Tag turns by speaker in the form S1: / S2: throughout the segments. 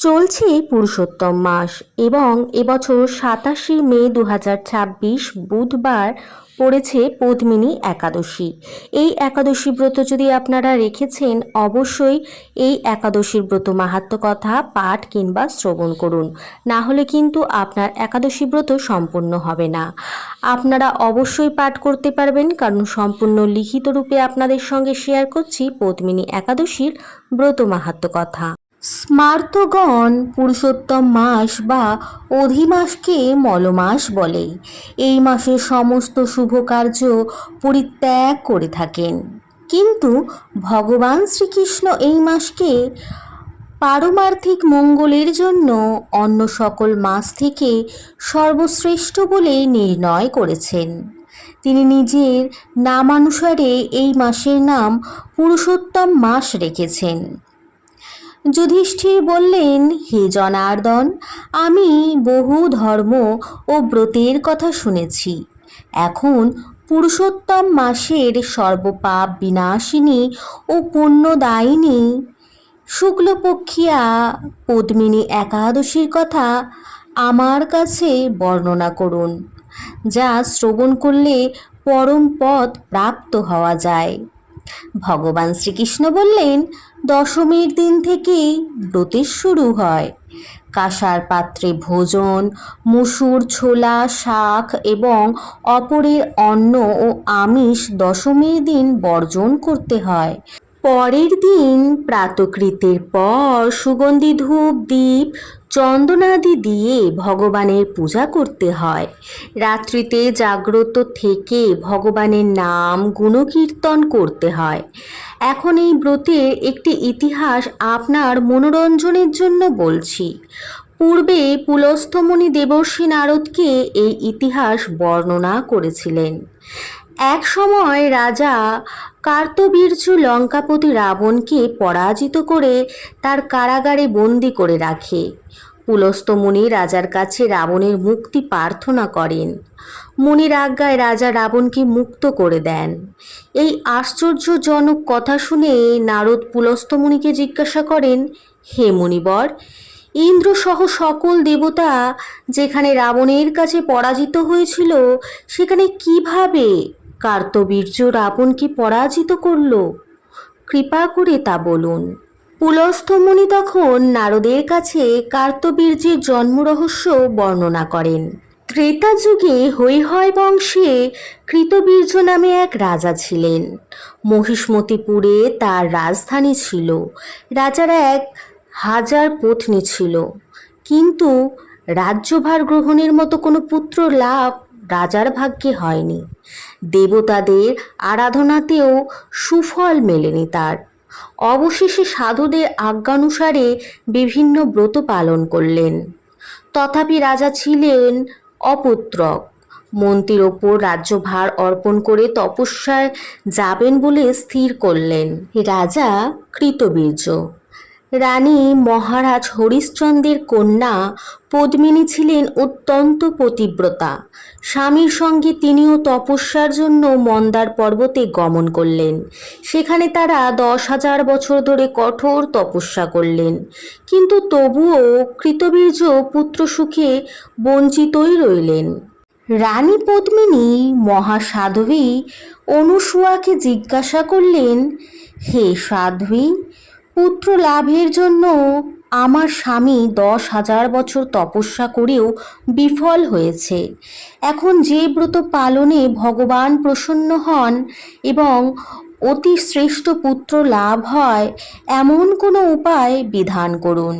S1: চলছে পুরুষোত্তম মাস এবং এবছর 27শে মে 2026 বুধবার পড়েছে পদ্মিনী একাদশী। এই একাদশী ব্রত যদি আপনারা রেখেছেন, অবশ্যই এই একাদশীর ব্রত মাহাত্ম্য কথা পাঠ কিংবা শ্রবণ করুন, না হলে কিন্তু আপনার একাদশী ব্রত সম্পূর্ণ হবে না। আপনারা অবশ্যই পাঠ করতে পারবেন, কারণ সম্পূর্ণ লিখিত রূপে আপনাদের সঙ্গে শেয়ার করছি পদ্মিনী একাদশীর ব্রত মাহাত্ম্য কথা। স্মার্তগণ পুরুষোত্তম মাস বা অধিমাসকে মলমাস বলে। এই মাসে সমস্ত শুভ কার্য পরিত্যাগ করে থাকেন, কিন্তু ভগবান শ্রীকৃষ্ণ এই মাসকে পারমার্থিক মঙ্গলের জন্য অন্য সকল মাস থেকে সর্বশ্রেষ্ঠ বলে নির্ণয় করেছেন। তিনি নিজের নামানুসারে এই মাসের নাম পুরুষোত্তম মাস রেখেছেন। যুধিষ্ঠির বললেন, হে জনার্দন, আমি বহু ধর্ম ও ব্রতের কথা শুনেছি। এখন পুরুষোত্তম মাসের সর্বপাপ বিনাশিনী ও পুণ্যদায়িনী শুক্লপক্ষিয়া পদ্মিনী একাদশীর কথা আমার কাছে বর্ণনা করুন, যা শ্রবণ করলে পরম পদ প্রাপ্ত হওয়া যায়। ভগবান শ্রীকৃষ্ণ বললেন, দশমীর দিন থেকেই ব্রতের শুরু হয়। কাঁসার পাত্রে ভোজন, মসুর, ছোলা, শাক এবং অপরের অন্ন ও আমিষ দশমীর দিন বর্জন করতে হয়। পরের দিন প্রাতকৃতের পর সুগন্ধি ধূপ, দীপ, চন্দনাদি দিয়ে ভগবানের পূজা করতে হয়। রাত্রিতে জাগ্রত থেকে ভগবানের নাম গুণকীর্তন করতে হয়। এখন এই ব্রতের একটি ইতিহাস আপনার মনোরঞ্জনের জন্য বলছি। পূর্বে পুলস্থ মুনি দেবর্ষি নারদকে এই ইতিহাস বর্ণনা করেছিলেন। এক সময় রাজা কার্তবীর্য লঙ্কাপতি রাবণকে পরাজিত করে তার কারাগারে বন্দি করে রাখে। পুলস্থ মুনি রাজার কাছে রাবণের মুক্তি প্রার্থনা করেন। মুনির আজ্ঞায় রাজা রাবণকে মুক্ত করে দেন। এই আশ্চর্যজনক কথা শুনে নারদ পুলস্থ মুনিকে জিজ্ঞাসা করেন, হে মুনিবর, ইন্দ্রসহ সকল দেবতা যেখানে রাবণের কাছে পরাজিত হয়েছিল, সেখানে কিভাবে কার্তবীর্য রাবণকে পরাজিত করল? কৃপা করে তা বলুন। পুলস্থ মুনি তখন নারদের কাছে কার্তবীর্যের জন্মরহস্য বর্ণনা করেন। ত্রেতা যুগে হৈহয় বংশে কৃতবীর্য নামে এক রাজা ছিলেন। মহিষ্মতিপুরে তার রাজধানী ছিল। রাজার 1000 পত্নী ছিল, কিন্তু রাজ্যভার গ্রহণের মতো কোনো পুত্র লাভ রাজার ভাগ্যে হয়নি। দেবতাদের আরাধনাতেও সুফল মেলেনি তার। অবশেষে সাধুদের আজ্ঞানুসারে বিভিন্ন ব্রত পালন করলেন। তথাপি রাজা ছিলেন অপুত্রক। মন্ত্রীর ওপর রাজ্যভার অর্পণ করে তপস্যায় যাবেন বলে স্থির করলেন। রাজা কৃতবীর্য। রানী মহারাজ হরিশ্চন্দ্রের কন্যা পদ্মিনী ছিলেন অত্যন্ত পতিব্রতা। স্বামীর সঙ্গে তিনিও তপস্যার জন্য মন্দার পর্বতে গমন করলেন। সেখানে তারা 10,000 বছর ধরে কঠোর তপস্যা করলেন, কিন্তু তবুও কৃতবীর্য পুত্র সুখে বঞ্চিতই রইলেন। রানী পদ্মিনী মহাসাধ্বী অনুসূয়াকে জিজ্ঞাসা করলেন, হে সাধ্বী, পুত্র লাভের জন্য আমার স্বামী 10,000 বছর তপস্যা করেও বিফল হয়েছে। এখন যে ব্রত পালনে ভগবান প্রসন্ন হন এবং অতি শ্রেষ্ঠ পুত্র লাভ হয়, এমন কোনো উপায় বিধান করুন।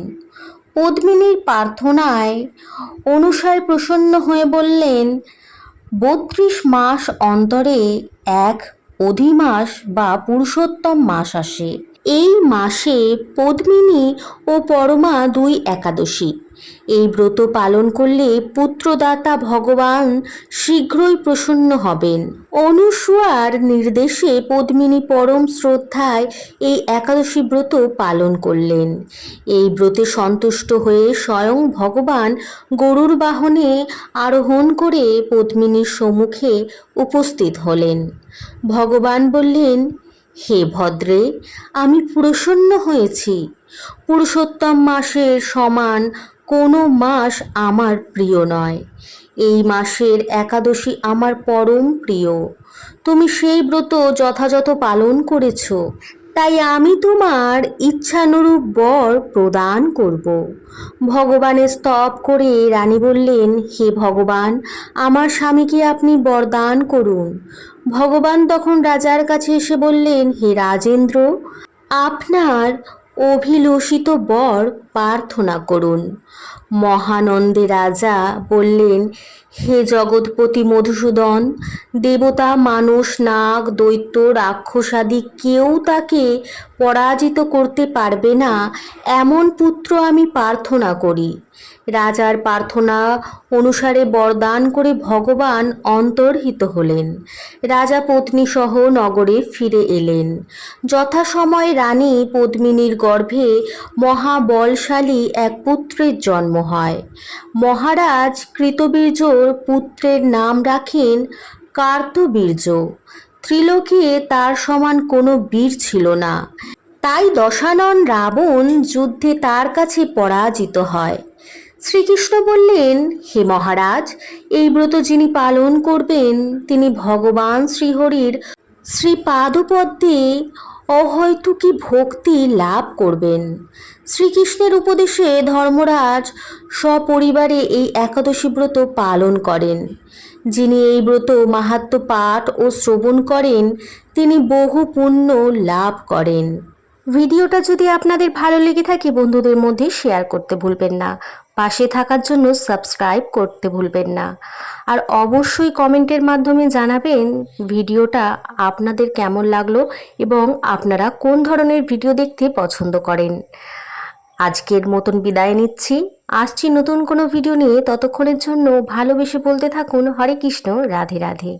S1: পদ্মিনীর প্রার্থনায় অনুসার প্রসন্ন হয়ে বললেন, 32 মাস অন্তরে এক অধিমাস বা পুরুষোত্তম মাস আসে। এই মাসে পদ্মিনী ও পরমা 2 একাদশী। এই ব্রত পালন করলে পুত্রদাতা ভগবান শীঘ্রই প্রসন্ন হবেন। অনুসূয়ার নির্দেশে পদ্মিনী পরম শ্রদ্ধায় এই একাদশী ব্রত পালন করলেন। এই ব্রতে সন্তুষ্ট হয়ে স্বয়ং ভগবান গরুর বাহনে আরোহণ করে পদ্মিনীর সম্মুখে উপস্থিত হলেন। ভগবান বললেন, হে ভদ্রে, আমি প্রসন্ন হয়েছি। পুরুষোত্তম মাসের সমান কোনো মাস আমার প্রিয় নয়। এই মাসের একাদশী আমার পরম প্রিয়। তুমি সেই ব্রত যথাযথ পালন করেছ, তাই আমি তোমার ইচ্ছানুরূপ বর প্রদান করব। ভগবানের স্তব করে রানী বললেন, হে ভগবান, আমার স্বামীকে আপনি বরদান করুন। ভগবান তখন রাজার কাছে এসে বললেন, হে রাজেন্দ্র, আপনার অভিলষিত বর প্রার্থনা করুন। মহানন্দে রাজা বললেন, হে জগৎপতি মধুসূদন, দেবতা, মানুষ, নাগ, দৈত্য, রাক্ষসাদি কেউ তাকে পরাজিত করতে পারবে না এমন পুত্র আমি প্রার্থনা করি। রাজার প্রার্থনা অনুসারে বরদান করে ভগবান অন্তর্হিত হলেন। রাজা পত্নী সহ নগরে ফিরে এলেন। যথাসময়ে রানী পদ্মিনীর গর্ভে মহাবলশালী এক পুত্রের জন্ম হয়। মহারাজ কৃতবীর্যর পুত্রের নাম রাখেন কার্তবীর্য। ত্রিলোকে তার সমান কোনো বীর ছিল না, তাই দশানন রাবণ যুদ্ধে তার কাছে পরাজিত হয়। শ্রীকৃষ্ণ বললেন, হে মহারাজ, এই ব্রত যিনি পালন করবেন তিনি ভগবান শ্রীহরির শ্রীপাদপদ্মে অহৈতুকী ভক্তি লাভ করবেন। শ্রীকৃষ্ণের উপদেশে ধর্মরাজ সপরিবারে এই একাদশী ব্রত পালন করেন। যিনি এই ব্রত মাহাত্ম্য পাঠ ও শ্রবণ করেন তিনি বহু পুণ্য লাভ করেন। ভিডিওটা যদি আপনাদের ভালো লেগে থাকে বন্ধুদের মধ্যে শেয়ার করতে ভুলবেন না। পাশে থাকার জন্য সাবস্ক্রাইব করতে ভুলবেন না। আর অবশ্যই কমেন্টের মাধ্যমে জানাবেন ভিডিওটা আপনাদের কেমন লাগলো এবং আপনারা কোন ধরনের ভিডিও দেখতে পছন্দ করেন। আজকের মতন বিদায় নিচ্ছি। আসছি নতুন কোনো ভিডিও নিয়ে। ততক্ষণের জন্য ভালোবেসে বলতে থাকুন হরে কৃষ্ণ, রাধে রাধে।